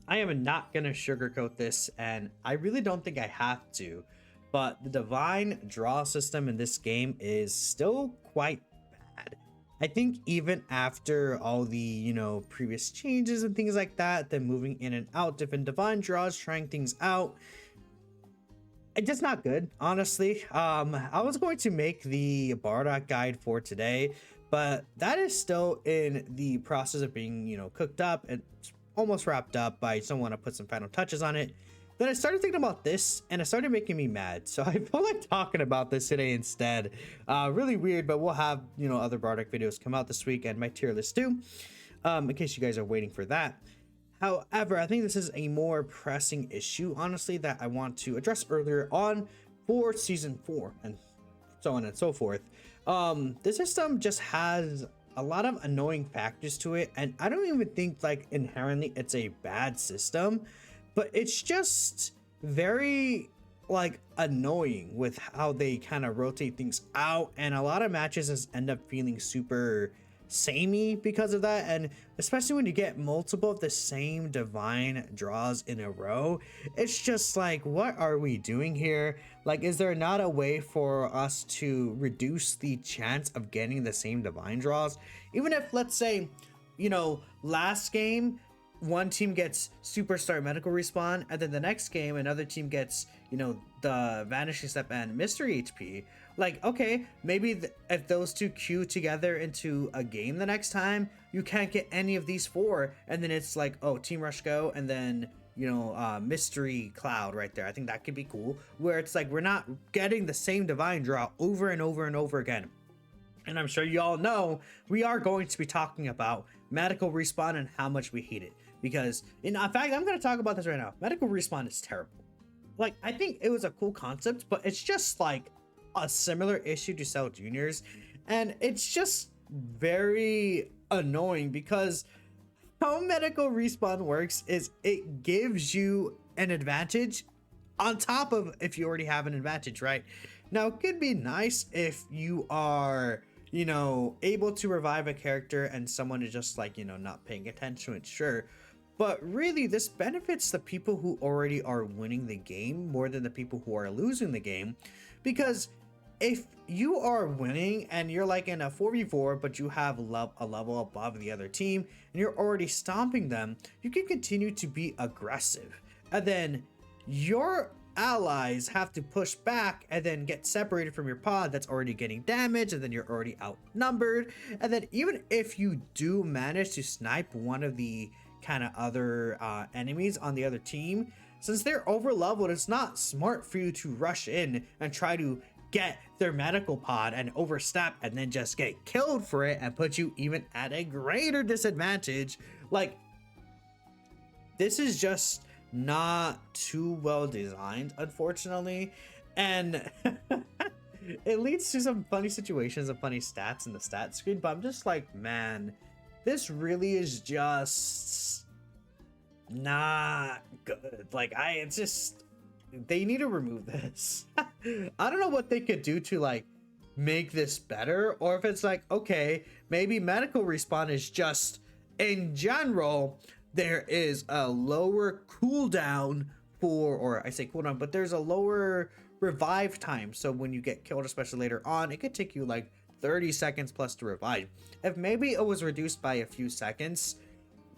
I am not gonna sugarcoat this, and I really don't think I have to, but the divine draw system in this game is still quite bad. I think even after all the, previous changes and things like that, then moving in and out different divine draws, trying things out, it's just not good, honestly. I was going to make the Bardock guide for today, but that is still in the process of being, cooked up and almost wrapped up. I just want to put some final touches on it. Then I started thinking about this and it started making me mad. So I felt like talking about this today instead. Really weird, but we'll have, other Bardock videos come out this week and my tier list too, in case you guys are waiting for that. However, I think this is a more pressing issue, honestly, that I want to address earlier on for season 4 and so on and so forth. The system just has a lot of annoying factors to it, and I don't even think like inherently it's a bad system, but it's just very like annoying with how they kind of rotate things out, and a lot of matches just end up feeling super samey because of that. And especially when you get multiple of the same divine draws in a row, it's just like, what are we doing here? Like, is there not a way for us to reduce the chance of getting the same divine draws? Even if, let's say, last game one team gets superstar medical respawn, and then the next game another team gets, the vanishing step and mystery HP. Like, okay, maybe if those two queue together into a game the next time, you can't get any of these 4, and then it's like, oh, team rush go, and then mystery cloud right there. I think that could be cool, where it's like we're not getting the same divine draw over and over and over again. And I'm sure you all know we are going to be talking about medical respawn and how much we hate it, because in fact I'm going to talk about this right now. Medical respawn is terrible. Like, I think it was a cool concept, but it's just like a similar issue to Cell Juniors, and it's just very annoying because how medical respawn works is it gives you an advantage on top of if you already have an advantage, right? Now, it could be nice if you are, able to revive a character and someone is just like, not paying attention to it, sure. But really, this benefits the people who already are winning the game more than the people who are losing the game. Because if you are winning and you're like in a 4v4, but you have a level above the other team and you're already stomping them, you can continue to be aggressive. And then your allies have to push back and then get separated from your pod that's already getting damaged, and then you're already outnumbered. And then even if you do manage to snipe one of the kind of other enemies on the other team, since they're over leveled, it's not smart for you to rush in and try to get their medical pod and overstep and then just get killed for it and put you even at a greater disadvantage. Like, this is just not too well designed, unfortunately, and it leads to some funny situations and funny stats in the stat screen. But I'm just like, man, this really is just not good. Like, it's just, they need to remove this. I don't know what they could do to like make this better, or if it's like, okay, maybe medical respawn is just in general there is a lower cooldown for, or I say cooldown, but there's a lower revive time. So when you get killed, especially later on, it could take you like 30 seconds plus to revive. If maybe it was reduced by a few seconds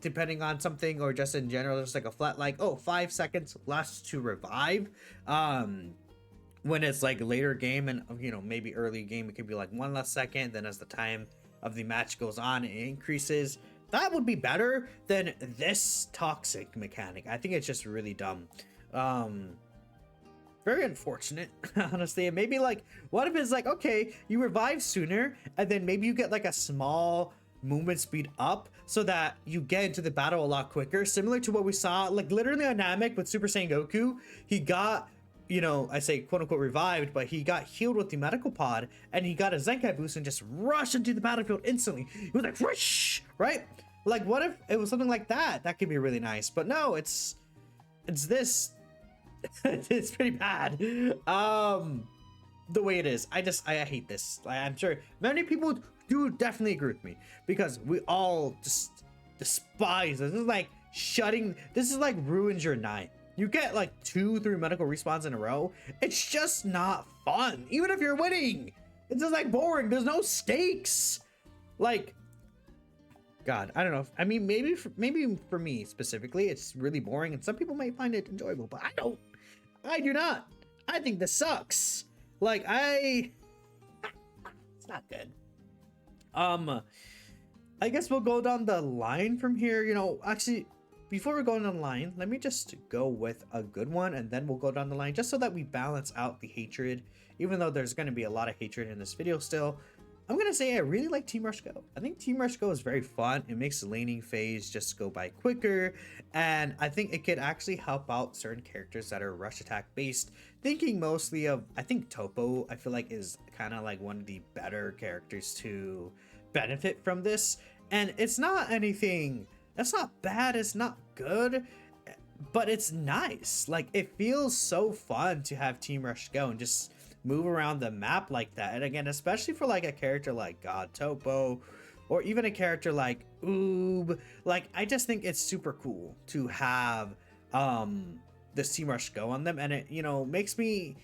depending on something, or just in general just like a flat, like, oh, 5 seconds less to revive, when it's like later game, and maybe early game it could be like 1 less second, then as the time of the match goes on it increases. That would be better than this toxic mechanic. I think it's just really dumb. Very unfortunate, honestly. And maybe like, what if it's like, okay, you revive sooner, and then maybe you get like a small movement speed up so that you get into the battle a lot quicker, similar to what we saw like literally on Namek with Super Saiyan Goku. He got, I say quote unquote revived, but he got healed with the medical pod, and he got a Zenkai boost and just rushed into the battlefield instantly. He was like, whoosh, right? Like, what if it was something like that? That could be really nice. But no, it's this. It's pretty bad. The way it is, I hate this. I'm sure many people do definitely agree with me, because we all just despise this. This is like shutting. This is like ruins your night. You get like 2-3 medical respawns in a row. It's just not fun, even if you're winning. It's just like boring. There's no stakes. Like, God, I don't know. I mean, maybe for me specifically, it's really boring, and some people might find it enjoyable, but I don't. I do not. I think this sucks. Like, it's not good. I guess we'll go down the line from here. You know, actually, before we go down the line, let me just go with a good one, and then we'll go down the line, just so that we balance out the hatred. Even though there's going to be a lot of hatred in this video still, I'm going to say I really like Team Rush Go. I think Team Rush Go is very fun. It makes the laning phase just go by quicker, and I think it could actually help out certain characters that are rush attack based. Thinking mostly of, I think Topo, I feel like is kind of like one of the better characters to benefit from this. And it's not anything that's not bad, it's not good, but it's nice. Like, it feels so fun to have Team Rush Go and just move around the map like that. And again, especially for like a character like God Topo, or even a character like Oob, like, I just think it's super cool to have this Team Rush Go on them. And it, you know, makes me,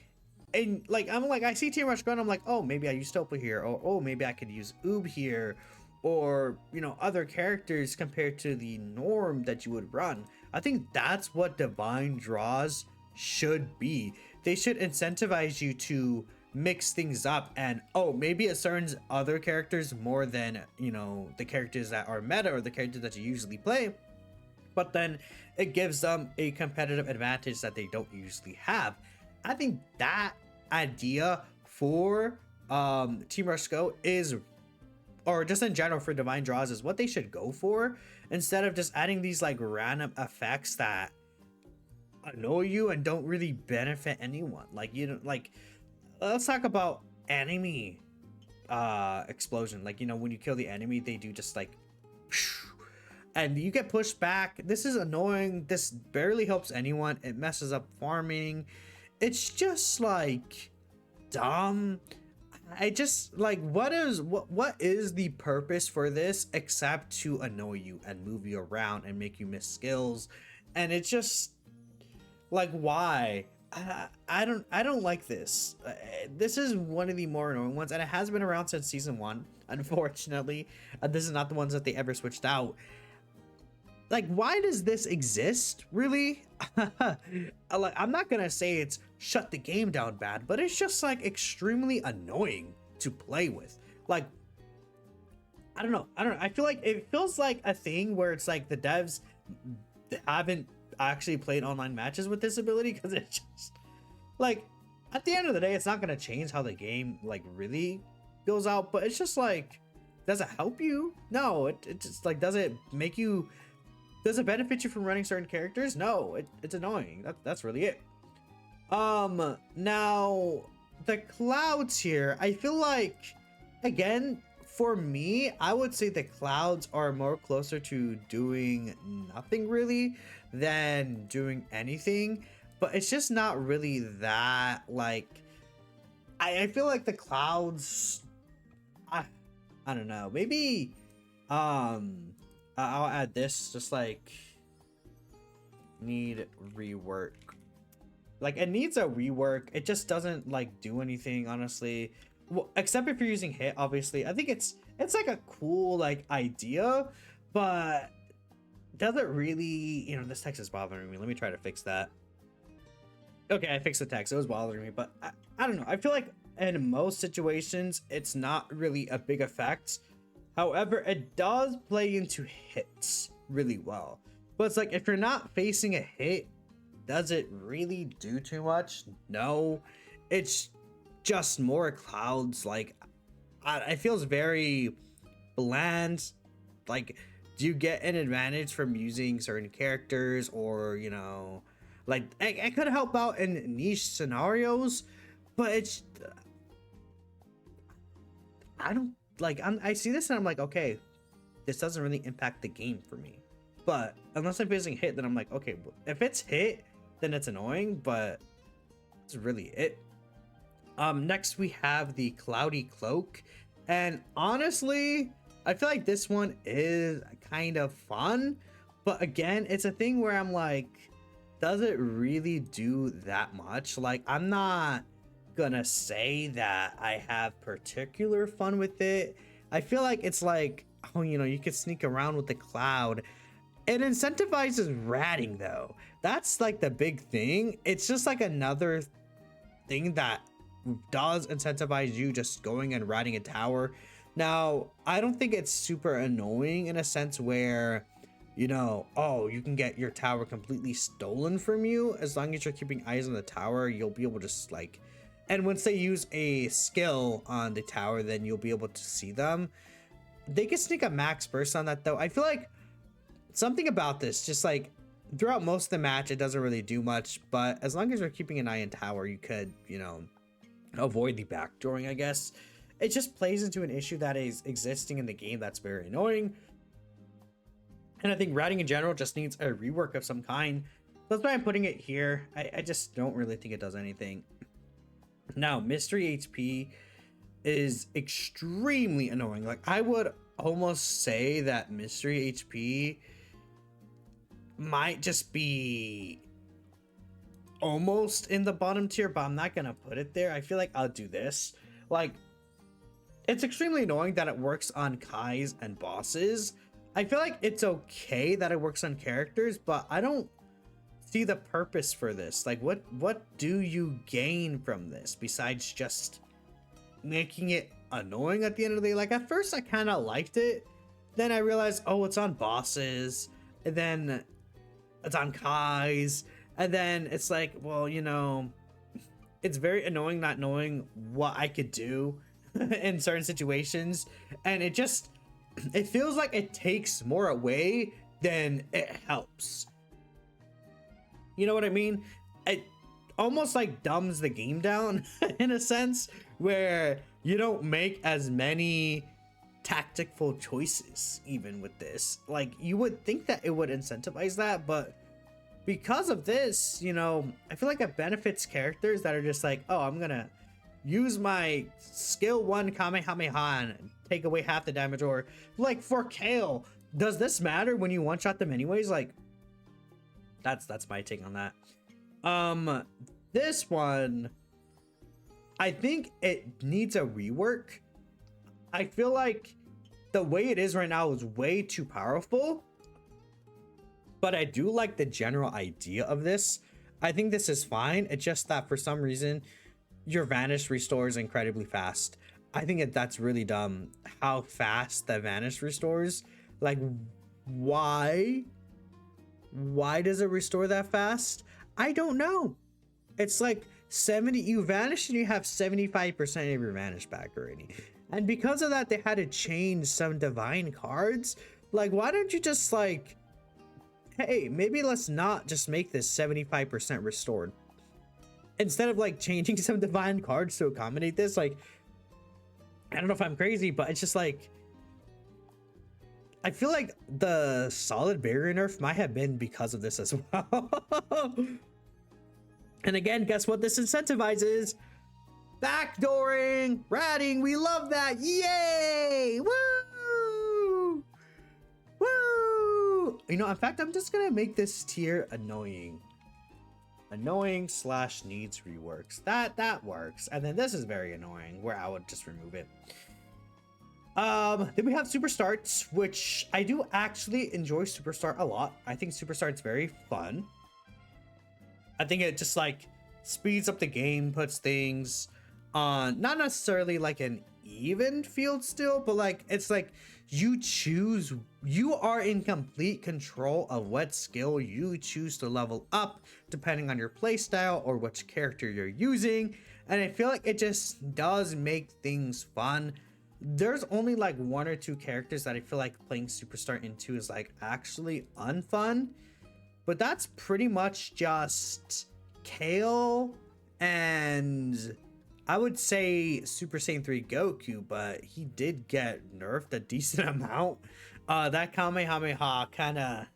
and like, I'm like, I see Team Rush Go and I'm like, oh, maybe I use Topo here, or oh, maybe I could use Oob here, or, you know, other characters compared to the norm that you would run. I think that's what Divine Draws should be. They should incentivize you to mix things up, and oh, maybe it certain other characters more than, you know, the characters that are meta or the characters that you usually play, but then it gives them a competitive advantage that they don't usually have. I think that idea for Team Rush Go is, or just in general for Divine Draws, is what they should go for, instead of just adding these like random effects that annoy you and don't really benefit anyone. Like, you know, like, let's talk about enemy explosion. Like, you know, when you kill the enemy, they do just like, and you get pushed back. This is annoying. This barely helps anyone. It messes up farming. It's just like dumb. I just like, what is the purpose for this except to annoy you and move you around and make you miss skills? And it's just like, why? I don't like this. This is one of the more annoying ones, and it has been around since season 1. Unfortunately, this is not the ones that they ever switched out. Like, why does this exist, really? Like, I'm not gonna say it's shut the game down bad, but it's just like extremely annoying to play with. Like, I don't know. I feel like it feels like a thing where it's like the devs haven't actually played online matches with this ability, because it's just like, at the end of the day, it's not gonna change how the game like really goes out, but it's just like, does it help you? No. It just like, does it benefit you from running certain characters? No. It's annoying. That's really it. Now the clouds here, I feel like, again, for me, I would say the clouds are more closer to doing nothing really than doing anything, but it's just not really that, like, I feel like the clouds, I don't know, maybe I'll add this, just like, need rework. Like, it needs a rework. It just doesn't like do anything, honestly. Well, except if you're using hit, obviously. I think it's like a cool like idea, but does it really, you know, this text is bothering me. Let me try to fix that. Okay, I fixed the text. It was bothering me, but I don't know. I feel like in most situations, it's not really a big effect. However, it does play into hits really well. But it's like, if you're not facing a hit, does it really do too much? No. It's just more clouds. Like, it feels very bland. Like, do you get an advantage from using certain characters, or, you know, like, it could help out in niche scenarios, but it's, I don't, like, I see this and I'm like, okay, this doesn't really impact the game for me. But unless I'm facing hit, then I'm like, okay, if it's hit, then it's annoying, but that's really it. Next we have the Cloudy Cloak, and honestly, I feel like this one is kind of fun, But again, it's a thing where I'm like, does it really do that much? Like, I'm not gonna say that I have particular fun with it. I feel like it's like, oh, you know, you could sneak around with the cloud. It incentivizes ratting though. That's like the big thing. It's just like another thing that does incentivize you just going and ratting a tower. Now, I don't think it's super annoying in a sense where, you know, oh, you can get your tower completely stolen from you. As long as you're keeping eyes on the tower, you'll be able to just like, and once they use a skill on the tower, then you'll be able to see them. They can sneak a max burst on that though. I feel like something about this, just like throughout most of the match, it doesn't really do much, but as long as you're keeping an eye on tower, you could, you know, avoid the backdooring, I guess. It just plays into an issue that is existing in the game that's very annoying. And I think ratting in general just needs a rework of some kind. That's why I'm putting it here. I just don't really think it does anything. Now, mystery HP is extremely annoying. Like, I would almost say that mystery HP might just be almost in the bottom tier, but I'm not gonna put it there. I feel like I'll do this. Like, it's extremely annoying that it works on Kais and bosses. I feel like it's okay that it works on characters, but I don't see the purpose for this. Like, what do you gain from this besides just making it annoying at the end of the day? Like, at first I kind of liked it, then I realized, oh, it's on bosses, and then it's on Kais, and then it's like, well, you know, it's very annoying not knowing what I could do in certain situations, and it feels like it takes more away than it helps. You know what I mean? It almost like dumbs the game down in a sense where you don't make as many tactical choices even with this. Like, you would think that it would incentivize that, but because of this, you know, I feel like it benefits characters that are just like, oh, I'm gonna use my skill 1 Kamehameha and take away half the damage. Or like for Kale, does this matter when you one-shot them anyways? Like, that's my take on that. This one, I think it needs a rework. I feel like the way it is right now is way too powerful, but I do like the general idea of this. I think this is fine. It's just that for some reason your Vanish restores incredibly fast. I think that's really dumb how fast the Vanish restores. Like, why does it restore that fast? I don't know. It's like 70, you vanish and you have 75% of your Vanish back already. And because of that, they had to change some divine cards. Like, why don't you just like, hey, maybe let's not just make this 75% restored. Instead of like changing some divine cards to accommodate this. Like, I don't know if I'm crazy, but it's just like, I feel like the solid barrier nerf might have been because of this as well. And again, guess what this incentivizes? Backdooring, ratting, we love that. Yay! Woo! Woo! You know, in fact, I'm just gonna make this tier annoying. Annoying / needs reworks. That works. And then this is very annoying, where I would just remove it. Then we have Super Starts, which I do actually enjoy Super Start a lot. I think Super Start's very fun. I think it just like speeds up the game, puts things on not necessarily like an even field still, but like it's like you choose, you are in complete control of what skill you choose to level up depending on your playstyle or which character you're using. And I feel like it just does make things fun. There's only like 1 or 2 characters that I feel like playing Superstar into is like actually unfun, but that's pretty much just Kale and I would say Super Saiyan 3 Goku, but he did get nerfed a decent amount. That Kamehameha kind of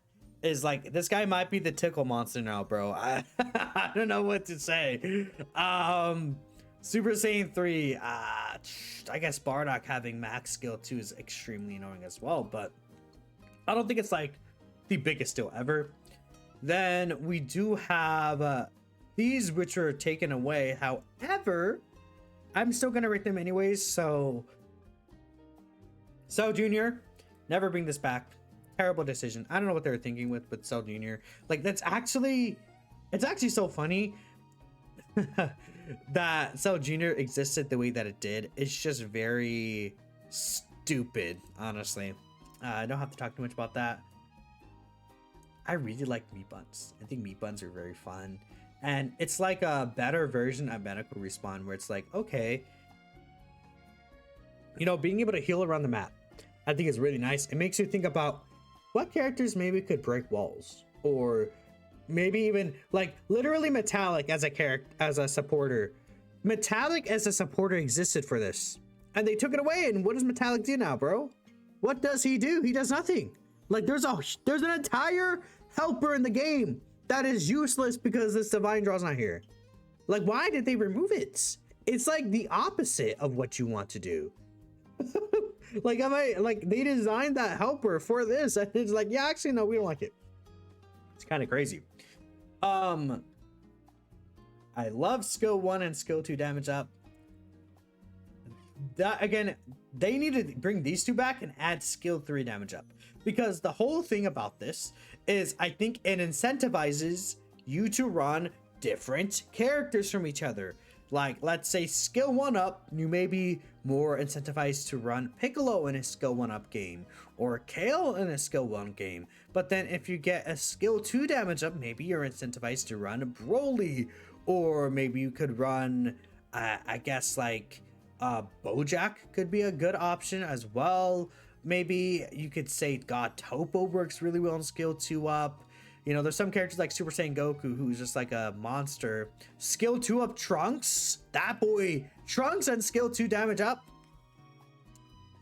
is like, this guy might be the tickle monster now, bro. I don't know what to say. Super Saiyan 3, I guess Bardock having max skill 2 is extremely annoying as well, but I don't think it's like the biggest deal ever. Then we do have these, which are taken away. However, I'm still gonna rate them anyways. So Cell Jr., never bring this back. Terrible decision. I don't know what they were thinking with Cell Jr. Like, it's actually so funny that Cell Jr. existed the way that it did. It's just very stupid, honestly. I don't have to talk too much about that. I really like meat buns. I think meat buns are very fun. And it's like a better version of Medical Respawn, where it's like, okay, you know, being able to heal around the map, I think is really nice. It makes you think about what characters maybe could break walls, or maybe even like literally Metallic as a character, as a supporter. Metallic as a supporter existed for this, and they took it away. And what does Metallic do now, bro? What does he do? He does nothing. Like, there's an entire helper in the game that is useless because this divine draw's not here. Like, why did they remove it? It's like the opposite of what you want to do. Like, they designed that helper for this, and it's like, yeah, actually, no, we don't like it. It's kind of crazy. I love skill 1 and skill 2 damage up. That, again, they need to bring these two back and add skill 3 damage up, because the whole thing about this is, I think it incentivizes you to run different characters from each other. Like, let's say skill 1 up, you may be more incentivized to run Piccolo in a skill 1 up game, or Kale in a skill 1 game. But then if you get a skill 2 damage up, maybe you're incentivized to run Broly, or maybe you could run, I guess, like, Bojack could be a good option as well. Maybe you could say God Topo works really well in skill 2 up. You know, there's some characters like Super Saiyan Goku, who's just like a monster. Skill 2 up Trunks, that boy. Trunks and skill 2 damage up.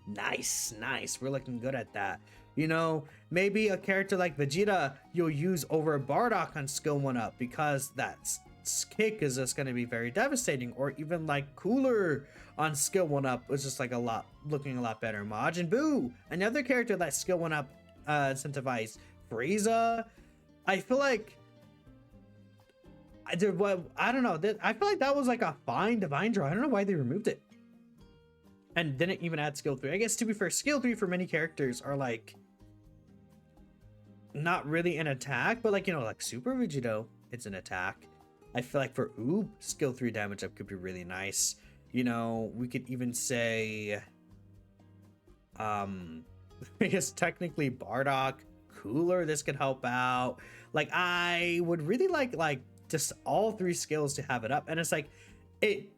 Nice. We're looking good at that. You know, maybe a character like Vegeta you'll use over Bardock on skill 1 up, because that's kick is just going to be very devastating. Or even like Cooler on skill 1 up was just like looking a lot better. Majin Buu, another character that skill 1 up incentivized. Frieza, I feel like I don't know, I feel like that was like a fine divine draw. I don't know why they removed it and didn't even add skill 3. I guess, to be fair, skill 3 for many characters are like not really an attack, but like, you know, like Super Vegito, it's an attack. I feel like for Oob, skill 3 damage up could be really nice. You know, we could even say I guess technically Bardock, Cooler, this could help out. Like, I would really like just all 3 skills to have it up. And it's like, it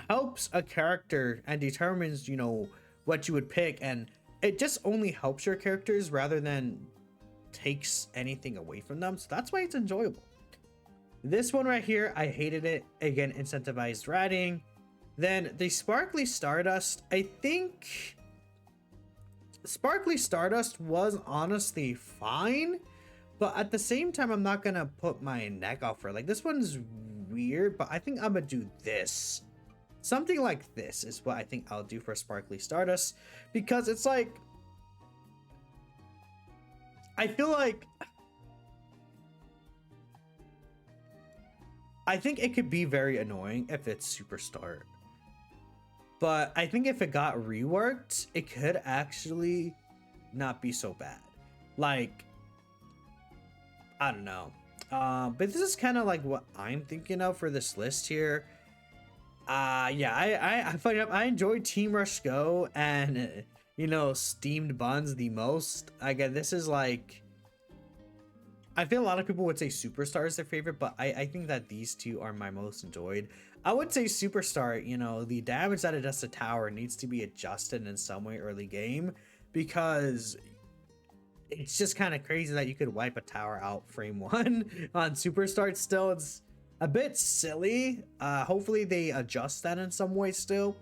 helps a character and determines, you know, what you would pick, and it just only helps your characters rather than takes anything away from them. So that's why it's enjoyable. This one right here, I hated it. Again, incentivized ratting. Then the Sparkly Stardust, I think Sparkly Stardust was honestly fine, but at the same time, I'm not gonna put my neck out for it. Like, this one's weird, but I think I'm gonna do this. Something like this is what I think I'll do for Sparkly Stardust, because it's like, I feel like, I think it could be very annoying if it's Superstar. But I think if it got reworked, it could actually not be so bad. Like, I don't know. But this is kind of like what I'm thinking of for this list here. Yeah, I enjoyed Team Rush Go and, you know, Steamed Buns the most. Again, this is like, I feel a lot of people would say Superstar is their favorite, but I think that these two are my most enjoyed. I would say Superstar, you know, the damage that it does to tower needs to be adjusted in some way early game, because it's just kind of crazy that you could wipe a tower out frame 1 on Superstar. Still, it's a bit silly. Hopefully they adjust that in some way still.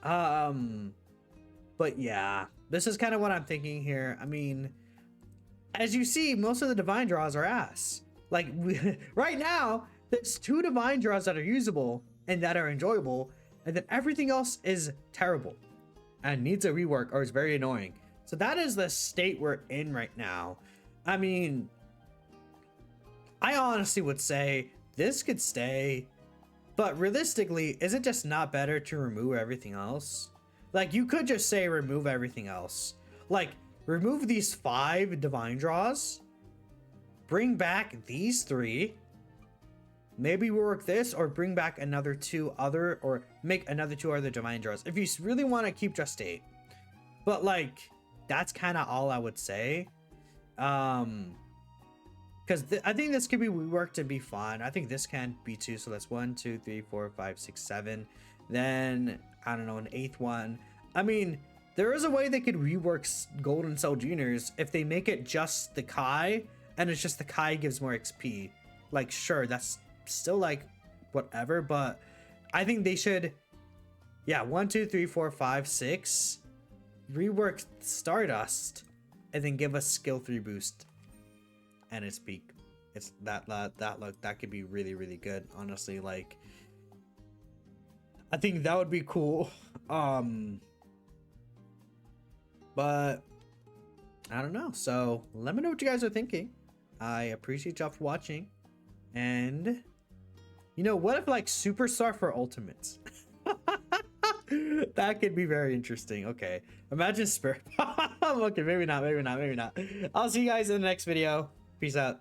But yeah, this is kind of what I'm thinking here. I mean, as you see, most of the divine draws are ass. Like, right now, there's 2 divine draws that are usable and that are enjoyable, and then everything else is terrible and needs a rework or is very annoying. So that is the state we're in right now. I mean, I honestly would say this could stay, but realistically, is it just not better to remove everything else? Like, you could just say remove everything else. Like, remove these 5 divine draws, bring back these 3, maybe work this, or bring back another 2 other, or make another 2 other divine draws. If you really want to keep just 8. But like, that's kind of all I would say. Because I think this could be reworked to be fun. I think this can be 2. So that's 1, 2, 3, 4, 5, 6, 7. Then, I don't know, an 8th one. I mean, there is a way they could rework Golden Cell Juniors if they make it just the Kai, and it's just the Kai gives more XP. Like, sure, that's still like whatever, but I think they should, yeah, 1, 2, 3, 4, 5, 6, rework Stardust, and then give us skill 3 boost. And its peak, it's that could be really, really good, honestly. Like, I think that would be cool. But I don't know, so let me know what you guys are thinking. I appreciate y'all for watching. And you know, what if like Superstar for Ultimates? That could be very interesting. Okay, imagine Spirit. Okay, maybe not. I'll see you guys in the next video. Peace out.